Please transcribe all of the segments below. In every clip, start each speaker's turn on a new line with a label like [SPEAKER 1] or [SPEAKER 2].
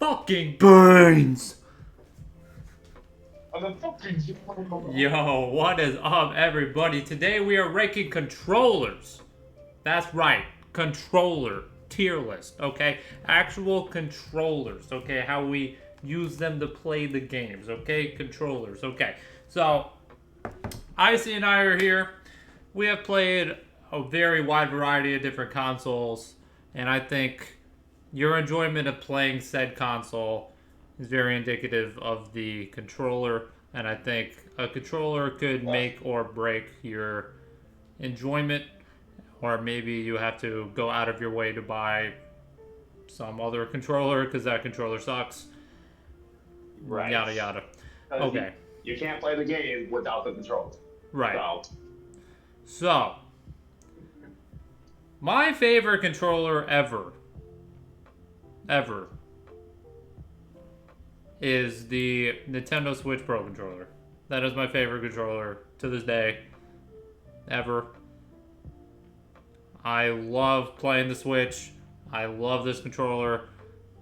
[SPEAKER 1] fucking brains.
[SPEAKER 2] I'm a fucking...
[SPEAKER 1] Yo, what is up, everybody? Today we are ranking controllers. That's right, controller tier list, okay? Actual controllers, okay? How we use them to play the games, okay? Controllers, okay. So, Icy and I are here. We have played a very wide variety of different consoles, and I think your enjoyment of playing said console is very indicative of the controller, and I think a controller could make or break your enjoyment, or maybe you have to go out of your way to buy some other controller because that controller sucks.
[SPEAKER 2] Right.
[SPEAKER 1] Yada yada. Okay.
[SPEAKER 2] You can't play the game without the controller.
[SPEAKER 1] Right. So, my favorite controller ever is the Nintendo Switch Pro controller. That is my favorite controller to this day, ever. I love playing the Switch. I love this controller.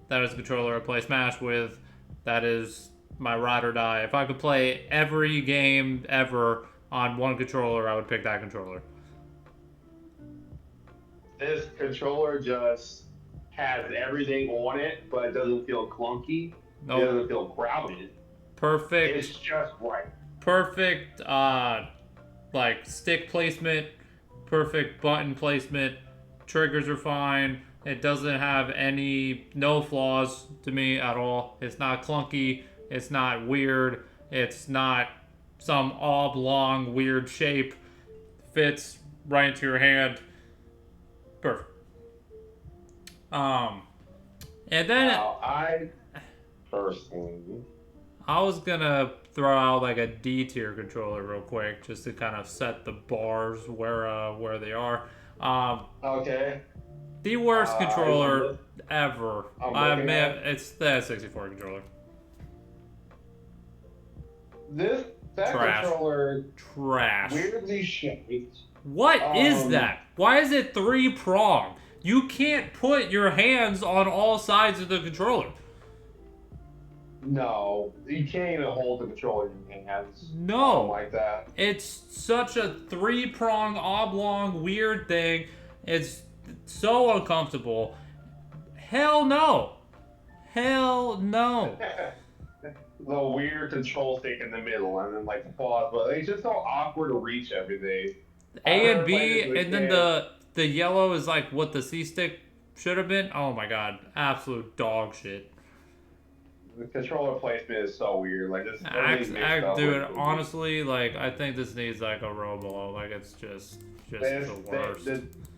[SPEAKER 1] That is the controller I play Smash with. That is my ride or die. If I could play every game ever on one controller, I would pick that controller.
[SPEAKER 2] This controller just has everything on it, but it doesn't feel clunky.
[SPEAKER 1] Nope.
[SPEAKER 2] It doesn't feel crowded.
[SPEAKER 1] Perfect.
[SPEAKER 2] It's just right.
[SPEAKER 1] Perfect, like stick placement. Perfect button placement. Triggers are fine. It doesn't have no flaws to me at all. It's not clunky. It's not weird. It's not some oblong weird shape. Fits right into your hand. Perfect. And then
[SPEAKER 2] Now, I personally,
[SPEAKER 1] I was gonna throw out like a D tier controller real quick, just to kind of set the bars where they are.
[SPEAKER 2] okay.
[SPEAKER 1] The worst controller ever.
[SPEAKER 2] I'm looking at it.
[SPEAKER 1] It's the 64 controller.
[SPEAKER 2] That
[SPEAKER 1] Trash.
[SPEAKER 2] controller
[SPEAKER 1] Trash.
[SPEAKER 2] weirdly shaped.
[SPEAKER 1] What is that? Why is it 3-prong? You can't put your hands on all sides of the controller.
[SPEAKER 2] No, you can't even hold the controller in your hands.
[SPEAKER 1] No.
[SPEAKER 2] Like that.
[SPEAKER 1] It's such a 3-prong oblong weird thing. It's so uncomfortable. Hell no. Hell no.
[SPEAKER 2] The weird control stick in the middle and then like the pause, but it's just so awkward to reach everything.
[SPEAKER 1] A and B, and then the yellow is like what the C stick should have been. Oh my god, absolute dog shit.
[SPEAKER 2] The controller placement is so weird. Like this.
[SPEAKER 1] Dude, honestly, like I think this needs like a Robo. Like it's just the worst.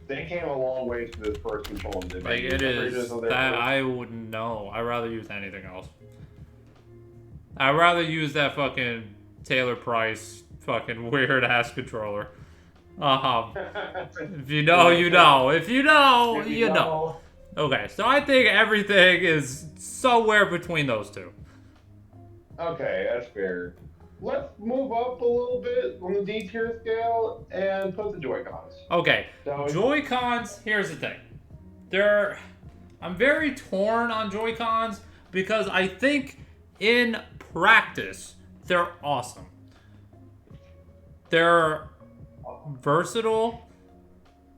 [SPEAKER 2] They came a long way to this first controller.
[SPEAKER 1] Like it is that I wouldn't know. I'd rather use anything else. I'd rather use that fucking Taylor Price fucking weird ass controller. If you know, you know. If you know, you know. Okay, so I think everything is somewhere between those two.
[SPEAKER 2] Okay, that's fair. Let's move up a little bit on the D tier scale and put the Joy-Cons.
[SPEAKER 1] Okay, Joy-Cons, here's the thing. I'm very torn on Joy-Cons because I think in practice, they're awesome. They're versatile.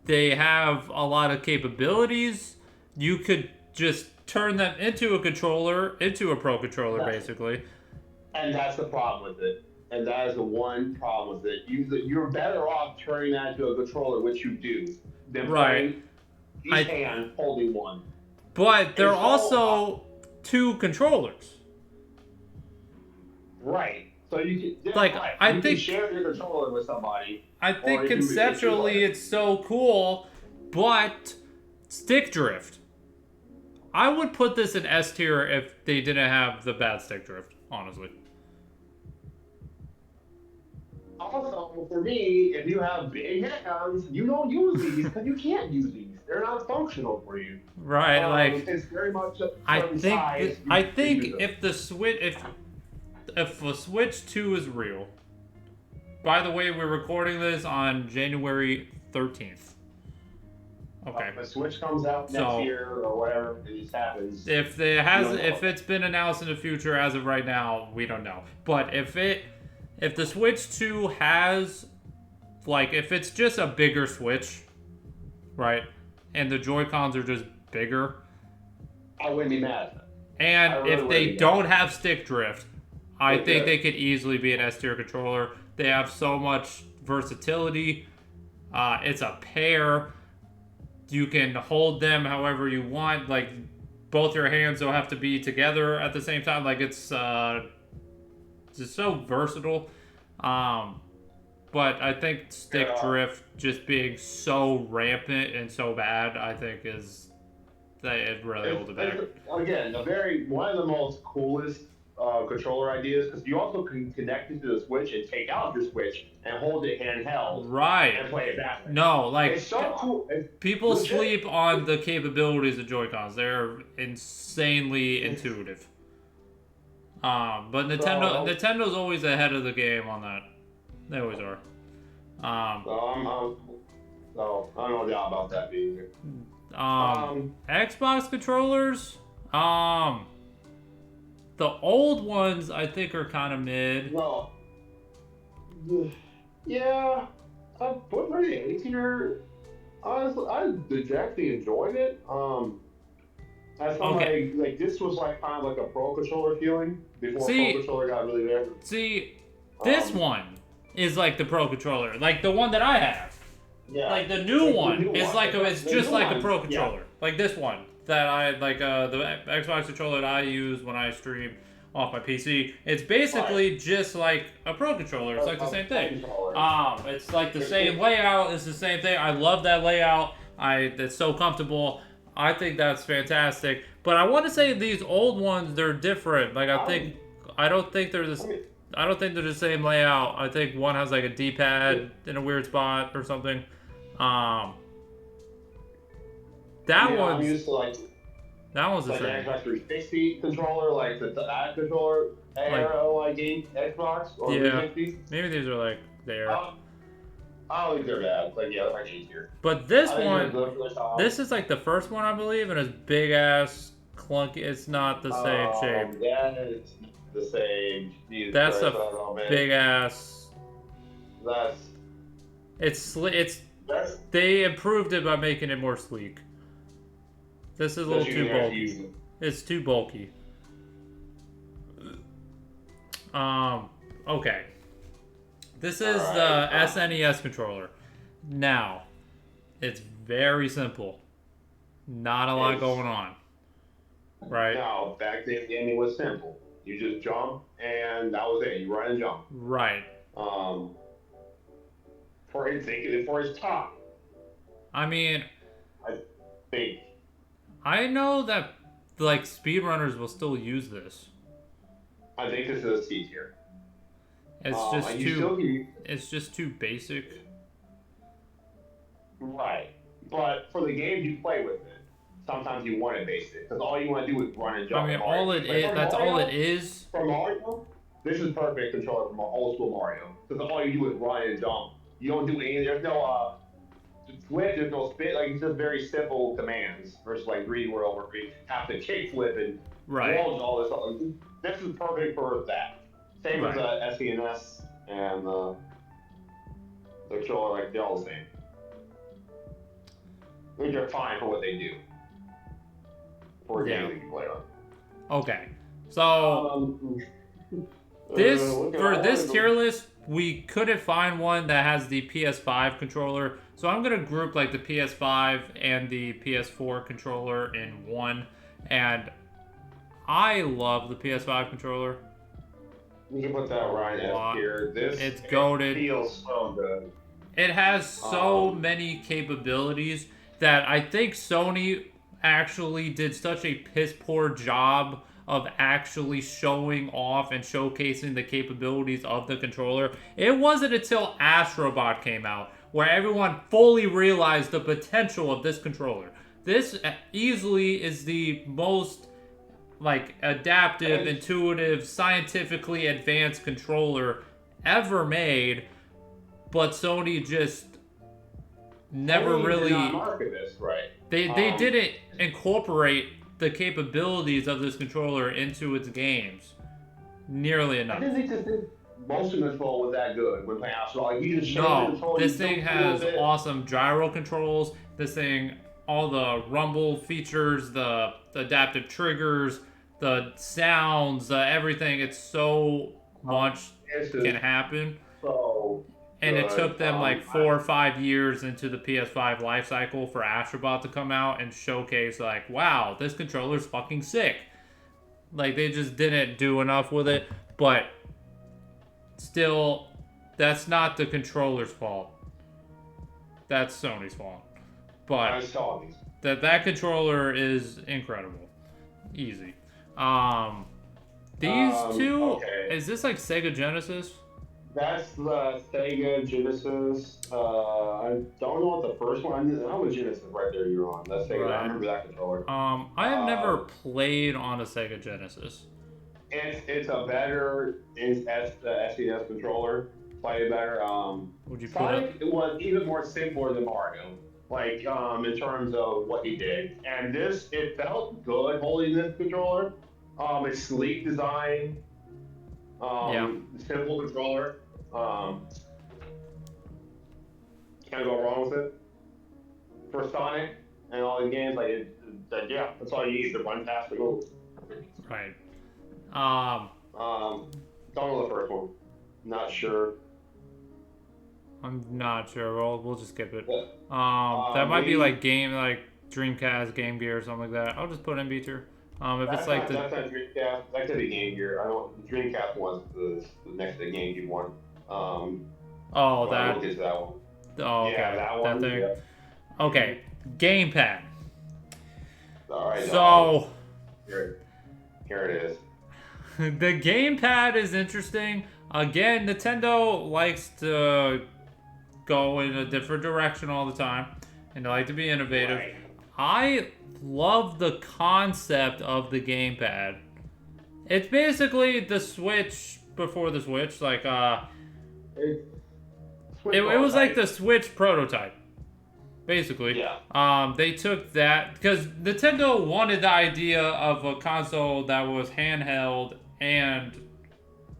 [SPEAKER 1] They have a lot of capabilities. You could just turn them into a controller, into a pro controller, basically.
[SPEAKER 2] And that's the problem with it. And that is the one problem with it. You're better off turning that into a controller, which you do, than playing each hand holding one.
[SPEAKER 1] But they're also two controllers.
[SPEAKER 2] Right. So you can
[SPEAKER 1] I think
[SPEAKER 2] can share your controller with somebody.
[SPEAKER 1] I think conceptually it's so cool, but stick drift. I would put this in S tier if they didn't have the bad stick drift, honestly.
[SPEAKER 2] Also, for me, if you have big hands, you don't use these because you can't use these. They're not functional for you.
[SPEAKER 1] Right,
[SPEAKER 2] it's very much.
[SPEAKER 1] I think if the Switch, if the Switch 2 is real. By the way, we're recording this on January 13th. Okay.
[SPEAKER 2] If a Switch comes out next year or whatever, it just happens.
[SPEAKER 1] If it's been announced in the future, as of right now, we don't know. But if the Switch 2 has, like, if it's just a bigger Switch, right, and the Joy-Cons are just bigger,
[SPEAKER 2] I wouldn't be mad at that.
[SPEAKER 1] And if they don't have stick drift, I think they could easily be an S-tier controller. They have so much versatility. It's a pair. You can hold them however you want. Like, both your hands don't have to be together at the same time. Like, it's just so versatile. But I think stick drift just being so rampant and so bad, I think it really holds it back.
[SPEAKER 2] Again, one of the most coolest controller ideas, because you also can connect it to the Switch and take out your Switch and hold it handheld,
[SPEAKER 1] right,
[SPEAKER 2] and play it that way.
[SPEAKER 1] No, like,
[SPEAKER 2] it's so cool.
[SPEAKER 1] People sleep on the capabilities of Joy-Cons. They're insanely intuitive. But Nintendo's always ahead of the game on that. They always are.
[SPEAKER 2] So I don't know about that being here.
[SPEAKER 1] Xbox controllers, the old ones I think are kind of mid.
[SPEAKER 2] Well, yeah, I put my 18er. Honestly, I actually enjoyed it. I felt like this was like kind of like a pro controller feeling before pro controller got really there.
[SPEAKER 1] See, this one is like the pro controller, like the one that I have.
[SPEAKER 2] Yeah.
[SPEAKER 1] Like the new one is like it's just like a pro controller. Yeah. Like this one that I like the Xbox controller that I use when I stream off my PC. It's basically just like a pro controller. It's like the same thing. It's like the same layout. It's the same thing. I love that layout. It's so comfortable. I think that's fantastic. But I want to say these old ones, they're different. Like I don't think they're the same layout. I think one has like a D-pad in a weird spot or something. I'm used to that one's the same.
[SPEAKER 2] Xbox 360 controller, like that controller, game Xbox or 360.
[SPEAKER 1] Maybe these are like there.
[SPEAKER 2] I don't think they're bad. Like they're like easier.
[SPEAKER 1] But this one, this is like the first one I believe, and it's big ass clunky. It's not the same shape.
[SPEAKER 2] Yeah, it's the same.
[SPEAKER 1] That's a big ass. They improved it by making it more sleek. This is a little too bulky. It's too bulky. Okay. This is the SNES controller. Now, it's very simple. Not a lot going on. Right?
[SPEAKER 2] No, back then the game was simple. You just jump and that was it. You run and jump.
[SPEAKER 1] Right.
[SPEAKER 2] For its top.
[SPEAKER 1] I mean,
[SPEAKER 2] I think.
[SPEAKER 1] I know that like speedrunners will still use this.
[SPEAKER 2] I think this is a C tier.
[SPEAKER 1] It's just too basic.
[SPEAKER 2] Right. But for the games you play with it, sometimes you want it basic. Because all you want to do is run and jump.
[SPEAKER 1] I mean, all it is.
[SPEAKER 2] For Mario, this is perfect controller from old school Mario. Because all you do is run and jump. You don't do anything. There's no flip, there's no spin. Like, it's just very simple commands. Versus like 3D World where we have to kick flip and walls and all this stuff. This is perfect for that. Same with the SNES and the controller, like they're all the same. I think they're fine for what they do. For a game that you play on.
[SPEAKER 1] Okay. So this tier list, we couldn't find one that has the PS5 controller. So I'm gonna group like the PS5 and the PS4 controller in one. And I love the PS5 controller.
[SPEAKER 2] We can put that right here.
[SPEAKER 1] It's goated.
[SPEAKER 2] It feels so good.
[SPEAKER 1] It has so many capabilities that I think Sony actually did such a piss poor job of actually showing off and showcasing the capabilities of the controller. It wasn't until Astrobot came out where everyone fully realized the potential of this controller. This easily is the most adaptive, intuitive, scientifically advanced controller ever made, but Sony just never
[SPEAKER 2] Sony did not
[SPEAKER 1] really
[SPEAKER 2] market this right.
[SPEAKER 1] they didn't incorporate the capabilities of this controller into its games nearly
[SPEAKER 2] I
[SPEAKER 1] enough.
[SPEAKER 2] didn't think this motion control was that good when playing Astro. Like you just change the
[SPEAKER 1] No,
[SPEAKER 2] controller,
[SPEAKER 1] this
[SPEAKER 2] you
[SPEAKER 1] thing
[SPEAKER 2] tilt a little
[SPEAKER 1] has
[SPEAKER 2] bit.
[SPEAKER 1] awesome gyro controls. This thing, all the rumble features, the adaptive triggers, the sounds, everything. It's so much
[SPEAKER 2] This
[SPEAKER 1] can
[SPEAKER 2] is
[SPEAKER 1] happen.
[SPEAKER 2] so
[SPEAKER 1] And it
[SPEAKER 2] good.
[SPEAKER 1] took them like 4 or 5 years into the PS5 life cycle for Astrobot to come out and showcase like, wow, this controller's fucking sick. Like they just didn't do enough with it, but still, that's not the controller's fault. That's Sony's fault.
[SPEAKER 2] I
[SPEAKER 1] But
[SPEAKER 2] saw these.
[SPEAKER 1] that controller is incredible. Easy. These two,
[SPEAKER 2] Okay.
[SPEAKER 1] is this like Sega Genesis?
[SPEAKER 2] That's the Sega Genesis. I don't know what the first one. I know the Genesis right there you're on. That's Sega.
[SPEAKER 1] Right.
[SPEAKER 2] I remember that controller.
[SPEAKER 1] I have never played on a Sega Genesis.
[SPEAKER 2] It's a better SNES controller. Slightly better.
[SPEAKER 1] Would you put
[SPEAKER 2] Sonic
[SPEAKER 1] it?
[SPEAKER 2] was even more simpler than Mario. Like in terms of what he did, and this it felt good holding this controller. It's sleek design.
[SPEAKER 1] Yeah.
[SPEAKER 2] Simple controller. Can't go wrong with it. For Sonic and all the games, yeah, that's all you need. The one pass to go.
[SPEAKER 1] Right.
[SPEAKER 2] Don't know the first one. Not sure.
[SPEAKER 1] I'm not sure. We'll just skip it.
[SPEAKER 2] But,
[SPEAKER 1] That might be like Dreamcast, Game Gear, or something like that. I'll just put in B tier. If it's like
[SPEAKER 2] that's not Dreamcast. That could be Game Gear. I don't. The Dreamcast was the next to the Game Gear one.
[SPEAKER 1] Oh,
[SPEAKER 2] I
[SPEAKER 1] that.
[SPEAKER 2] will get to that one.
[SPEAKER 1] Oh, okay.
[SPEAKER 2] Yeah, that one.
[SPEAKER 1] thing.
[SPEAKER 2] Yeah.
[SPEAKER 1] Okay. Gamepad.
[SPEAKER 2] All right.
[SPEAKER 1] So.
[SPEAKER 2] Here it is.
[SPEAKER 1] The gamepad is interesting. Again, Nintendo likes to go in a different direction all the time, and they like to be innovative.
[SPEAKER 2] Right.
[SPEAKER 1] I love the concept of the gamepad. It's basically the Switch before the Switch. Like, it was like the Switch prototype. Basically.
[SPEAKER 2] Yeah.
[SPEAKER 1] They took that because Nintendo wanted the idea of a console that was handheld and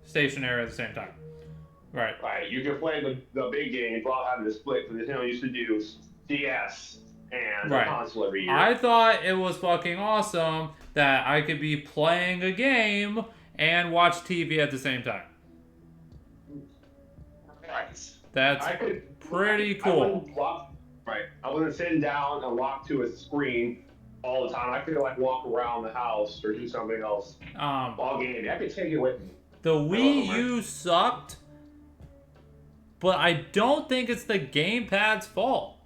[SPEAKER 1] stationary at the same time. Right.
[SPEAKER 2] Right. You can play the big games without having to split. Because Nintendo used to do DS and the console every year.
[SPEAKER 1] I thought it was fucking awesome that I could be playing a game and watch TV at the same time.
[SPEAKER 2] Right.
[SPEAKER 1] That's pretty cool.
[SPEAKER 2] I wasn't sitting down and locked to a screen all the time. I could like walk around the house or do something else. While gaming. I could take it with me.
[SPEAKER 1] The Wii U sucked, but I don't think it's the gamepad's fault.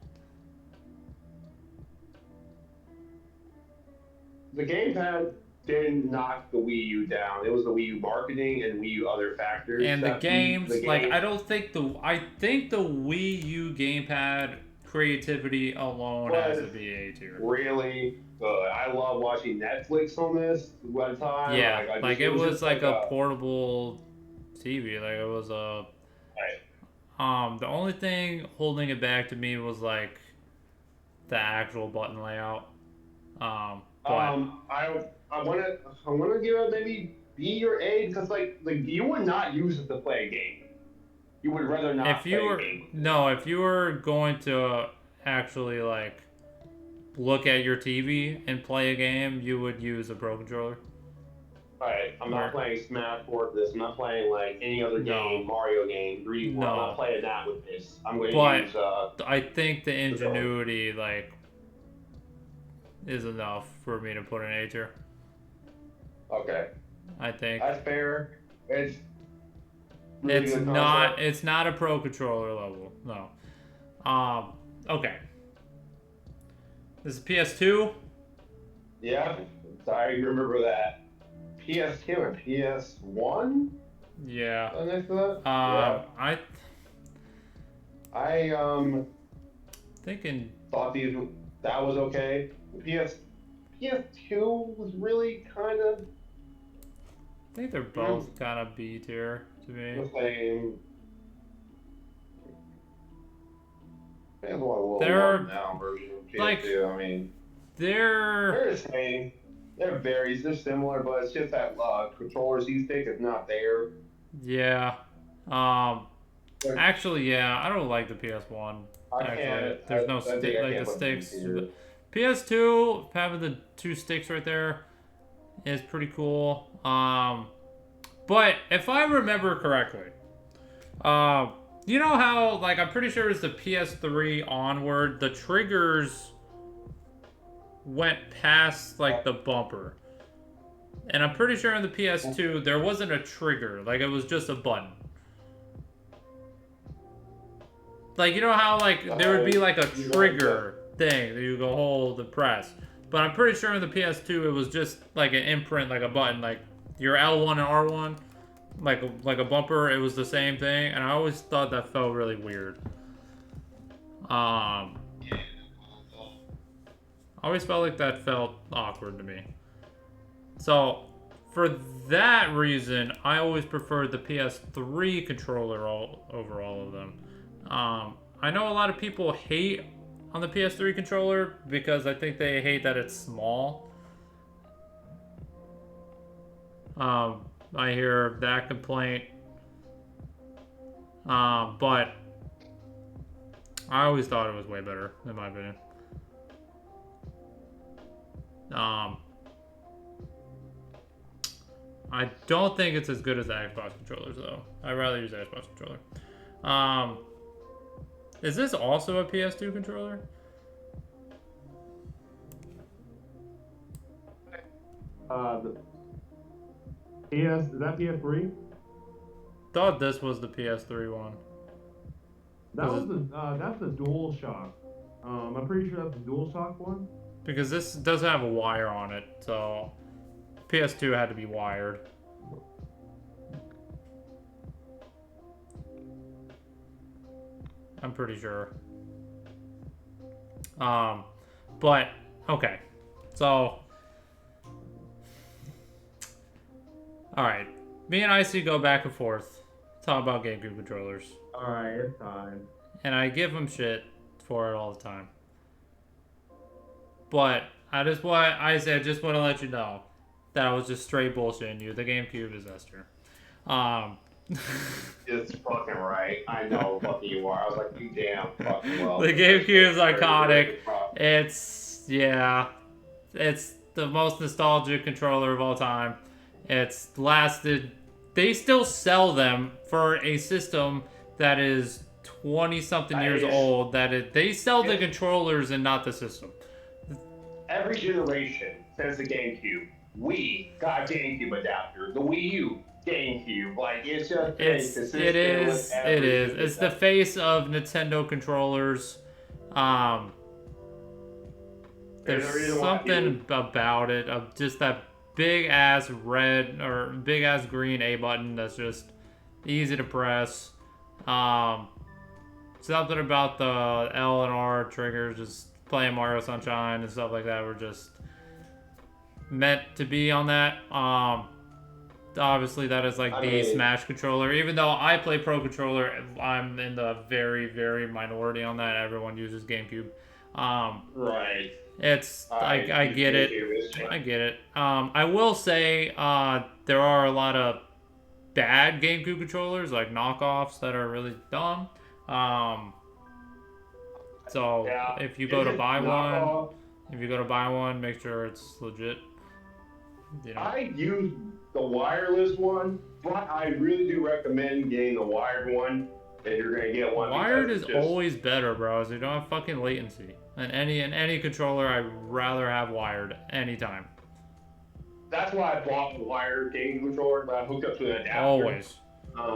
[SPEAKER 2] The gamepad didn't knock the Wii U down. It was the Wii U marketing and Wii U other factors.
[SPEAKER 1] And the games, like I think the Wii U gamepad creativity alone has to be A tier.
[SPEAKER 2] Really good. I love watching Netflix on this one time.
[SPEAKER 1] Yeah, it was like a portable TV. Like it was a. The only thing holding it back to me was like the actual button layout.
[SPEAKER 2] I want to give it maybe B or A because like you would not use it to play a game. You would rather not play a game.
[SPEAKER 1] No, if you were going to actually like look at your TV and play a game, you would use a Pro Controller.
[SPEAKER 2] Alright, I'm not playing Smash for this. I'm not playing like any other game, Mario game, 3D. I'm not playing that with this. I'm going to use.
[SPEAKER 1] I think the ingenuity like is enough for me to put an A tier.
[SPEAKER 2] Okay.
[SPEAKER 1] I think
[SPEAKER 2] that's fair. It's
[SPEAKER 1] it's not a Pro Controller level. No. Okay. This is PS2.
[SPEAKER 2] Yeah, I remember that. PS2 and PS1.
[SPEAKER 1] Yeah.
[SPEAKER 2] Next to that. I
[SPEAKER 1] thinking
[SPEAKER 2] thought that was okay. PS2 was really kind of.
[SPEAKER 1] I think they're both kind of B tier to me.
[SPEAKER 2] The same. They have a little up and
[SPEAKER 1] They're
[SPEAKER 2] down version of
[SPEAKER 1] like
[SPEAKER 2] PS2. I mean,
[SPEAKER 1] they're
[SPEAKER 2] they're the same. They're similar, but it's just that controller C stick is not there.
[SPEAKER 1] yeah. Um,
[SPEAKER 2] Like,
[SPEAKER 1] actually, yeah, I don't like the PS1.
[SPEAKER 2] I
[SPEAKER 1] Actually,
[SPEAKER 2] can't.
[SPEAKER 1] there's no
[SPEAKER 2] I think
[SPEAKER 1] stick
[SPEAKER 2] I
[SPEAKER 1] like the
[SPEAKER 2] can't put B
[SPEAKER 1] sticks.
[SPEAKER 2] tier.
[SPEAKER 1] PS2 having the two sticks right there is pretty cool. But if I remember correctly, you know how like I'm pretty sure it's the PS3 onward, the triggers went past like the bumper. And I'm pretty sure in the PS2 there wasn't a trigger, like it was just a button. Like you know how like there would be like a trigger thing that you go hold and press. But I'm pretty sure in the PS2 it was just like an imprint, like a button, like your L1 and R1, like a bumper. It was the same thing, and I always thought that felt really weird. I always felt like that felt awkward to me. So for that reason, I always preferred the PS3 controller over all of them. I know a lot of people hate on the PS3 controller because I think they hate that it's small. I hear that complaint. But I always thought it was way better, in my opinion. I don't think it's as good as the Xbox controllers, though. I'd rather use the Xbox controller. Is this also a PS2 controller?
[SPEAKER 2] The PS is that PS3?
[SPEAKER 1] Thought this was the PS3 one.
[SPEAKER 2] That's the DualShock. I'm pretty sure that's the DualShock one.
[SPEAKER 1] Because this does have a wire on it, so PS2 had to be wired. I'm pretty sure. But okay, so all right, me and Icy go back and forth, talk about GameCube controllers,
[SPEAKER 2] All right, it's time.
[SPEAKER 1] and I give him shit for it all the time. But I just want to let you know that I was just straight bullshitting you. The GameCube is Esther.
[SPEAKER 2] It's fucking right. I know fucking you are. I was like, you damn fucking well.
[SPEAKER 1] The GameCube is iconic. It's the most nostalgic controller of all time. It's lasted. They still sell them for a system that is 20 something years old. They sell the controllers and not the system.
[SPEAKER 2] Every generation since the GameCube, we got a GameCube adapter. The Wii U, GameCube. Like it's just
[SPEAKER 1] it is. It's the face of Nintendo controllers. There's something about it, of just that big ass red or big ass green A button that's just easy to press. Something about the L and R triggers, just playing Mario Sunshine and stuff like that, were just meant to be on that. Obviously that is like the Smash controller. Even though I play Pro Controller, I'm in the very, very minority on that. Everyone uses GameCube.
[SPEAKER 2] Right.
[SPEAKER 1] It's I get it. I get it. I will say there are a lot of bad GameCube controllers, like knockoffs, that are really dumb. So if you go to buy one, make sure it's legit. You know.
[SPEAKER 2] I use the wireless one, but I really do recommend getting the wired one if you're gonna get one.
[SPEAKER 1] Wired is always better, bro. So you don't have fucking latency. And any controller, I'd rather have wired anytime.
[SPEAKER 2] That's why I bought the wired gaming controller, but I hooked up to an adapter.
[SPEAKER 1] Always.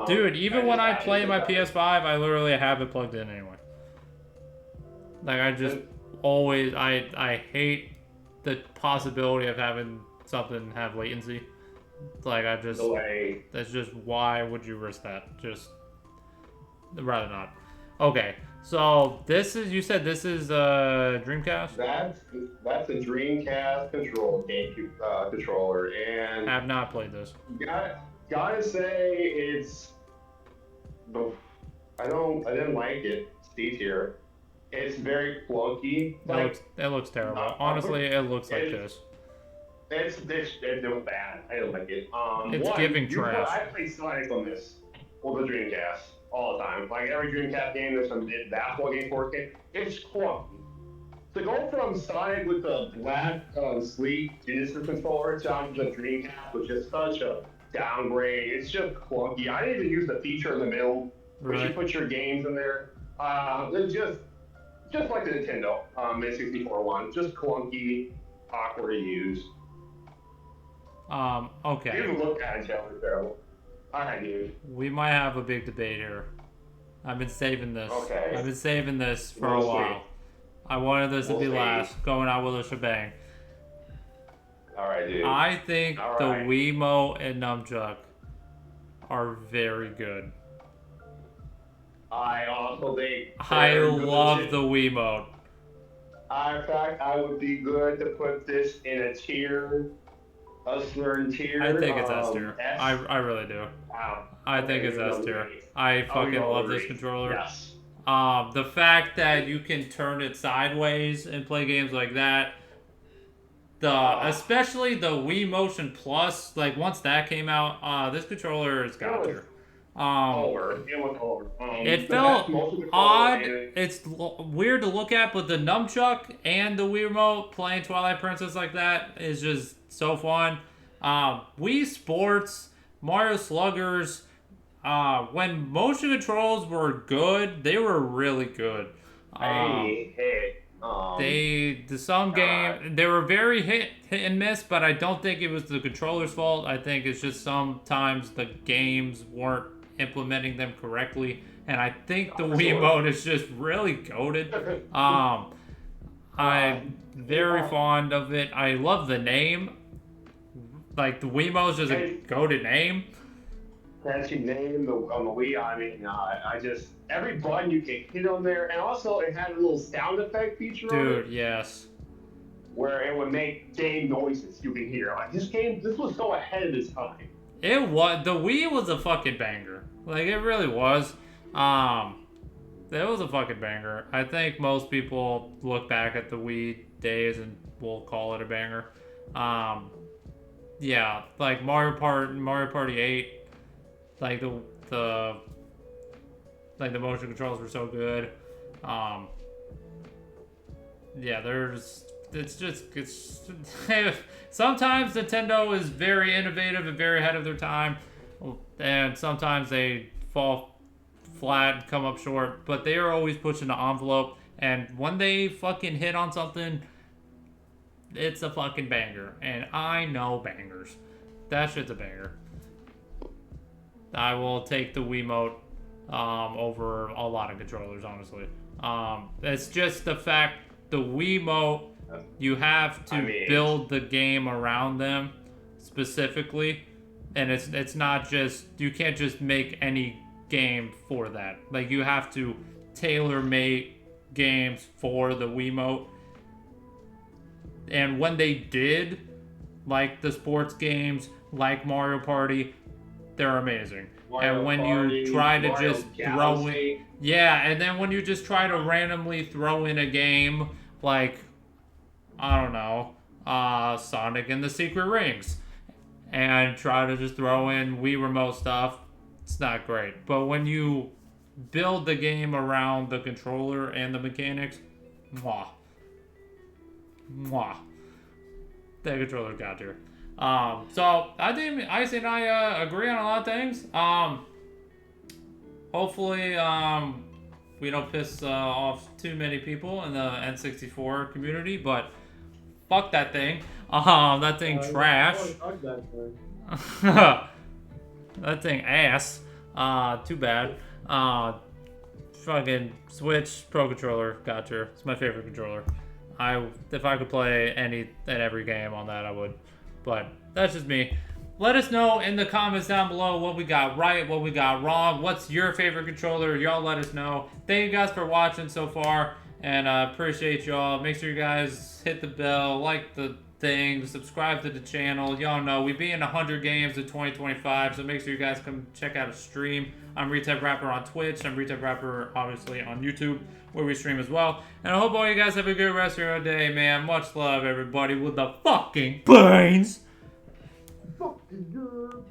[SPEAKER 1] Dude, even when I play my PS5, I literally have it plugged in anyway. Like I just always I hate the possibility of having something have latency. Like I just
[SPEAKER 2] delay.
[SPEAKER 1] That's just, why would you risk that? Just rather not. Okay, so this is, you said this is Dreamcast?
[SPEAKER 2] That's a Dreamcast GameCube controller, and
[SPEAKER 1] I have not played this.
[SPEAKER 2] Gotta say I didn't like it. C tier. It's very clunky. Like
[SPEAKER 1] It looks terrible.
[SPEAKER 2] I'll
[SPEAKER 1] Honestly, it looks like
[SPEAKER 2] it's
[SPEAKER 1] this.
[SPEAKER 2] it was bad. I didn't like it.
[SPEAKER 1] It's giving trash.
[SPEAKER 2] I play Sonic on this or the Dreamcast all the time. Like every Dreamcast game, there's some basketball game for it. It's clunky. To go from Sonic with the black sleek Genesis controller down to the Dreamcast was just such a downgrade. It's just clunky. I didn't even use the feature in the middle where you put your games in there. It's just like the Nintendo N64 one, just clunky, awkward to use.
[SPEAKER 1] Okay.
[SPEAKER 2] Even look at it, it's terrible. Alright, dude.
[SPEAKER 1] We might have a big debate here. I've been saving this.
[SPEAKER 2] Okay.
[SPEAKER 1] I've been saving this for a while. I wanted this to be last, going out with a shebang.
[SPEAKER 2] Alright, dude.
[SPEAKER 1] I think the Wiimote and Nunchuck are very good.
[SPEAKER 2] I also think
[SPEAKER 1] I love the Wiimote.
[SPEAKER 2] In fact, I would be good to put this in a tier, a certain tier.
[SPEAKER 1] I think it's S tier. I really do.
[SPEAKER 2] Wow.
[SPEAKER 1] I think it's S tier. I fucking love this controller.
[SPEAKER 2] Yes.
[SPEAKER 1] The fact that you can turn it sideways and play games like that. Especially the Wii Motion Plus, like once that came out, this controller is got tier.
[SPEAKER 2] It was over.
[SPEAKER 1] It felt odd. It's weird to look at, but the nunchuck and the Wii remote playing Twilight Princess like that is just so fun. Wii Sports, Mario Sluggers, when motion controls were good, they were really good. They were very hit and miss, but I don't think it was the controller's fault. I think it's just sometimes the games weren't implementing them correctly, and I think the Wii mode is just really goated. I'm very fond of it. I love the name. Like the Wii mode is just a goated name.
[SPEAKER 2] Catchy name on the Wii. I mean, I just every button you can hit on there, and also it had a little sound effect feature on it.
[SPEAKER 1] Dude, yes.
[SPEAKER 2] Where it would make game noises you can hear. Like this was so ahead of its time.
[SPEAKER 1] It was. The Wii was a fucking banger. Like it really was. It was a fucking banger. I think most people look back at the Wii days and will call it a banger. Yeah, like Mario Party 8. Like the motion controls were so good. Yeah, it's sometimes Nintendo is very innovative and very ahead of their time, and sometimes they fall flat and come up short, but they are always pushing the envelope, and when they fucking hit on something, it's a fucking banger, and I know bangers. That shit's a banger. I will take the Wiimote over a lot of controllers, honestly. It's just the fact the Wiimote, you have to build the game around them specifically, and it's not just, you can't just make any game for that. Like you have to tailor-make games for the Wiimote. And when they did, like the sports games, like Mario Party, they're amazing. And when you try to just throw in, and then when you just try to randomly throw in a game like, I don't know, Sonic and the Secret Rings, and try to just throw in Wii Remote stuff, it's not great. But when you build the game around the controller and the mechanics, mwah. That controller got here. So I think Ice and I agree on a lot of things. Hopefully, we don't piss off too many people in the N64 community, but fuck that thing. That thing trash. That thing ass. Too bad. Fucking Switch Pro Controller, gotcha. It's my favorite controller. If I could play any and every game on that, I would. But that's just me. Let us know in the comments down below what we got right, what we got wrong. What's your favorite controller? Y'all let us know. Thank you guys for watching so far, and appreciate y'all. Make sure you guys hit the bell, like the thing. Subscribe to the channel. Y'all know we be in 100 games in 2025, so make sure you guys come check out a stream. I'm Retep Rapper on Twitch. I'm Retep Rapper, obviously, on YouTube, where we stream as well. And I hope all you guys have a good rest of your day, man. Much love, everybody, with the fucking brains.
[SPEAKER 2] Fucking good.